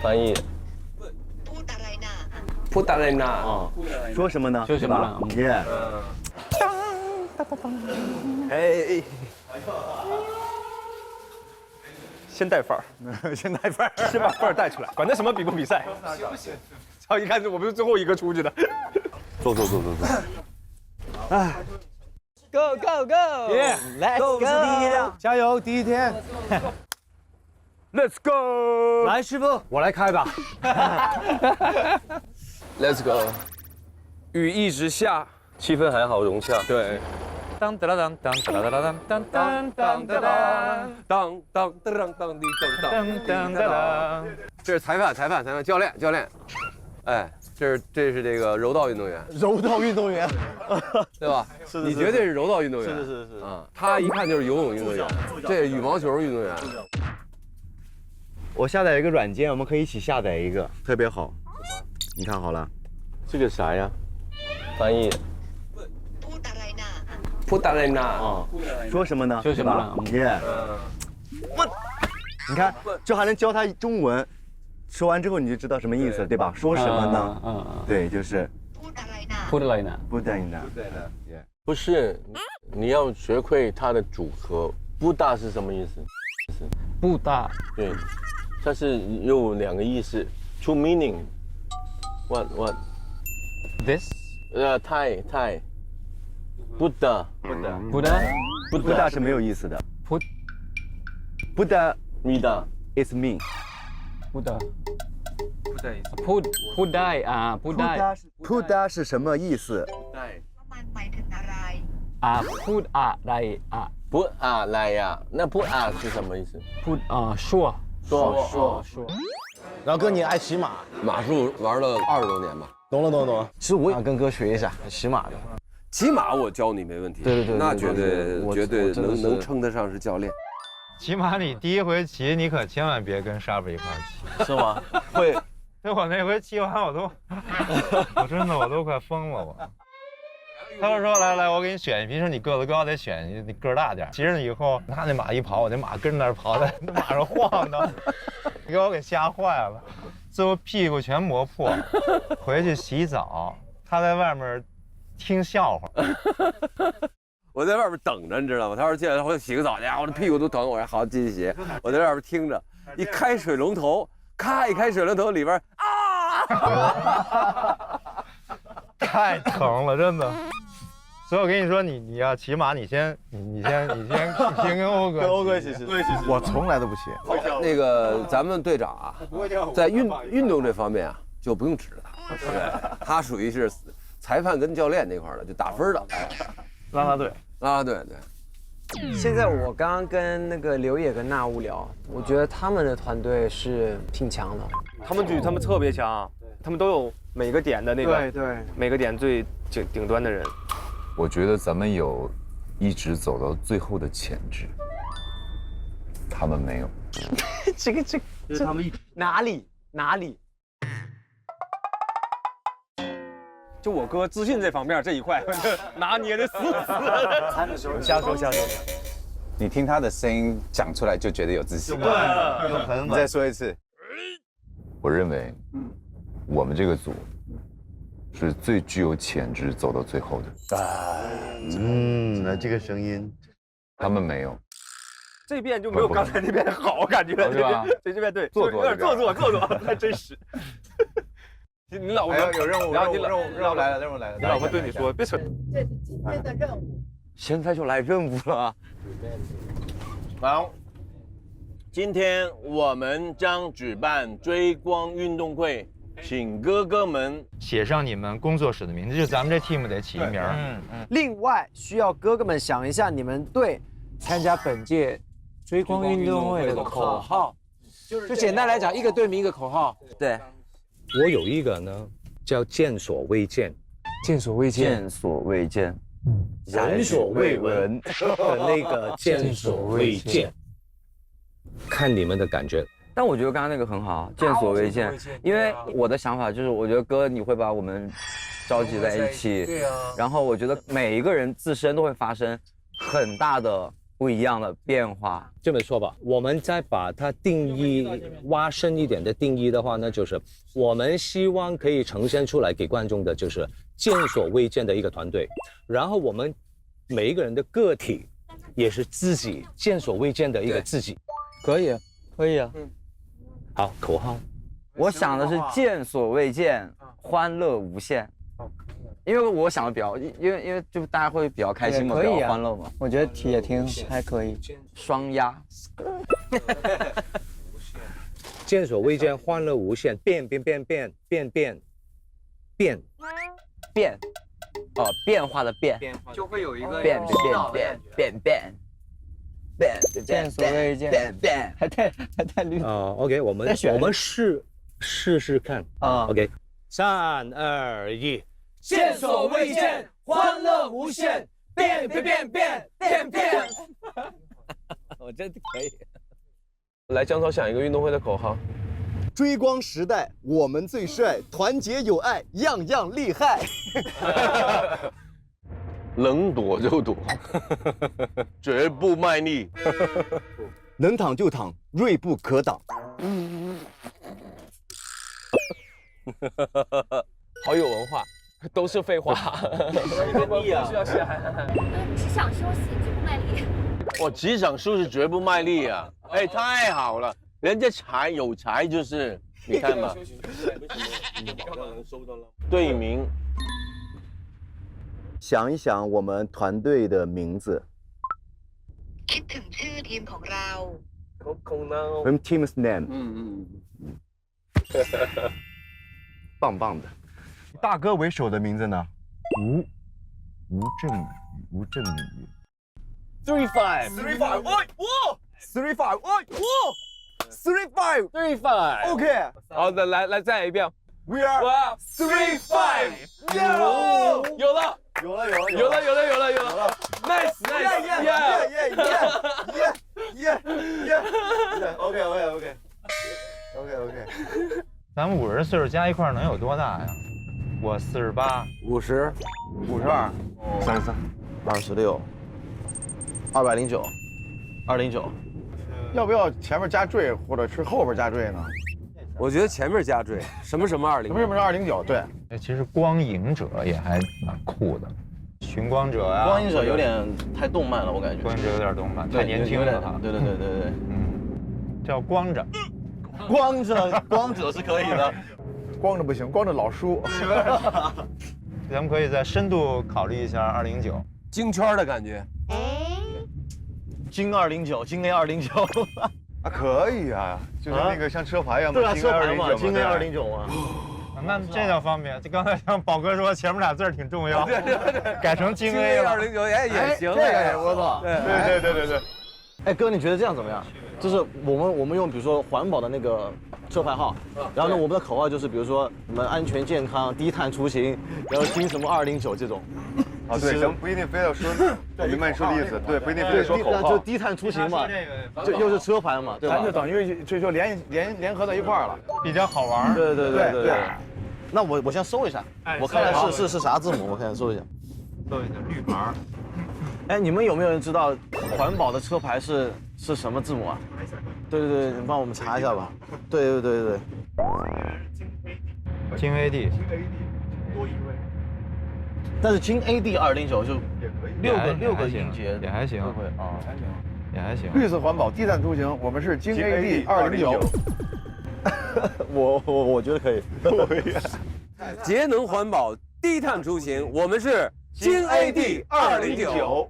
翻译。พูดอะไร呢？啊，说什么呢？说什么呢？耶！哎，先带范儿，先带范儿，先把范儿带出来，管他什么比不比赛。行不行？好，一看我们是最后一个出去的。坐。哎 ，Go Go Go，Let's Go 是第一辆，加油，第一天 Let's go！ 来，师傅，我来开吧。Let's go。雨一直下，气氛还好融洽。对。当当当当当当当当当当当当当当当当当。这是裁判，教练。哎，这是这个柔道运动员，柔道运动员，对吧？是你绝对是柔道运动员。是啊，他一看就是游泳运动员，这是羽毛球运动员。我下载一个软件，我们可以一起下载一个，特别好。你看好了，这个啥呀？翻译。พูดอะไร呢？啊，说什么呢？说什么呢？耶！你看，这还能教他中文。说完之后你就知道什么意思，对吧？说什么呢？对，就是พูดอะไร呢？不等的。不是，你要学会它的组合。不大是什么意思？不大。对，它是有两个意思。Two meaning。What？ This？ Thai。不大。不大。不大是没有意思的。不大 米大 is me。พูดได้พูดได้ พูดได้是什么意思？พูดอะไร不来呀？那不是什么意思？พูด说。然后哥，你爱骑马？马术玩了20多年吧。懂了。其实我也想跟哥学一下骑马的。骑马我教你没问题。对，那绝对能是称得上是教练。起码你第一回骑，你可千万别跟沙布一块骑，是吗？会。对，我那回骑完我都快疯了我。他就说来，我给你选一匹，说你个子高得选你个儿大点。骑上以后，他那马一跑，我那马跟那儿跑，在那马上晃荡，给我吓坏了，最后屁股全磨破。回去洗澡，他在外面听笑话。我在外边等着，你知道吗？他说进来，我洗个澡去，我这屁股都疼。我说好，继续洗。我在外边听着，一开水龙头，咔一开水龙头里边太疼了，真的。所以我跟你说，你要骑马，你先跟欧哥一起。我从来都不骑。那个咱们队长啊，在运动这方面啊，就不用指着他，对，他属于是裁判跟教练那块的，就打分的。啦啦队。对。现在我刚刚跟那个刘野跟纳乌聊，我觉得他们的团队是挺强的。他们特别强，他们都有每个点的那个，对，每个点最顶端的人。我觉得咱们有一直走到最后的潜质，他们没有。这他们哪里？就我哥自信这方面这一块，拿捏的死。瞎说。你听他的声音讲出来就觉得有自信。对，你再说一次。我认为，我们这个组是最具有潜质走到最后的。那这个声音，他们没有。这遍就没有刚才那边好，感觉是吧？这边对，做有点做作，太真实。你老婆有任务，然后任务来了，你老婆对你说别扯。这是今天的任务。现在就来任务了。好，今天我们将举办追光运动会，请哥哥们写上你们工作室的名字，就是咱们这 team 得起一名。另外需要哥哥们想一下你们队参加本届追光运动会的口号，就简单来讲，一个队名一个口号。对。我有一个呢，叫见所未见，见所未见，闻所未闻的那个见所未见，看你们的感觉。但我觉得刚刚那个很好，见所未见，因为我的想法就是，我觉得哥你会把我们召集在一起，对啊，然后我觉得每一个人自身都会发生很大的不一样的变化。这么说吧，我们再把它定义挖深一点的定义的话呢，就是我们希望可以呈现出来给观众的就是见所未见的一个团队，然后我们每一个人的个体也是自己见所未见的一个自己。可以，可以啊。好，口号。我想的是见所未见，欢乐无限。因为我想的比较，因为就大家会比较开心嘛，比较欢乐嘛。我觉得也还可以。双压。见所未见，欢乐无限，变，哦，变化的变，就会有一个变，见所未见，变，还太绿。OK， 我们试试看啊。OK， 3、2、1，见所未见，欢乐无限，变。我真的可以。来，江涛想一个运动会的口号。追光时代，我们最帅，团结友爱，样样厉害。能躲就躲，绝不卖力，能躺就躺，锐不可挡。好有文化，都是废话。腻啊！只想休息，绝不卖力。我只想休息，绝不卖力啊！哎，太好了，人家有才就是，你看嘛。队名。想一想我们团队的名字。คิดถึงชื่อทีมของเรา 我们 team's name。棒棒的。大哥为首的名字呢？吴镇宇。35，35， OK。好的，来再来一遍。 We are 35。有了 ，nice， OK。咱们50岁数加一块能有多大呀？我48、 50、52、33、 26、209、209。要不要前面加缀，或者是后边加缀呢？我觉得前面加缀，什么20，什么209？对，其实光影者也还蛮酷的，寻光者呀。光影者有点太动漫了，我感觉。光影者有点动漫，太年轻了哈。对，叫光着。光者是可以的，光着不行，光着老叔。咱们可以再深度考虑一下209，京圈的感觉。京209，京 A209。啊，可以啊，就是那个像车牌一样嘛，对啊，车牌嘛，京 A209啊。那这倒方便，就刚才像宝哥说，前面俩字挺重要，改成京 A 了。209也行，这个也不错。对。哎哥，你觉得这样怎么样？就是我们用比如说环保的那个车牌号，然后呢，我们的口号就是比如说我们安全健康、低碳出行，然后京什么209这种。啊，对，咱们不一定非要说，我明白你说的意思，对，不一定非得说口号，就低碳出行嘛，就又是车牌嘛，对吧？咱就等于就联合到一块儿了，比较好玩。对。那我先搜一下，我看看是啥字母，我看搜一下。搜一下绿牌。哎，你们有没有人知道环保的车牌是什么字母啊？对，你帮我们查一下吧。对。京 AD。多一位。但是京 AD 209就六个音节也还行，也还行。绿色环保，低碳出行，我们是京 AD 209。我觉得可以。节能环保，低碳出行，我们是京 AD 209。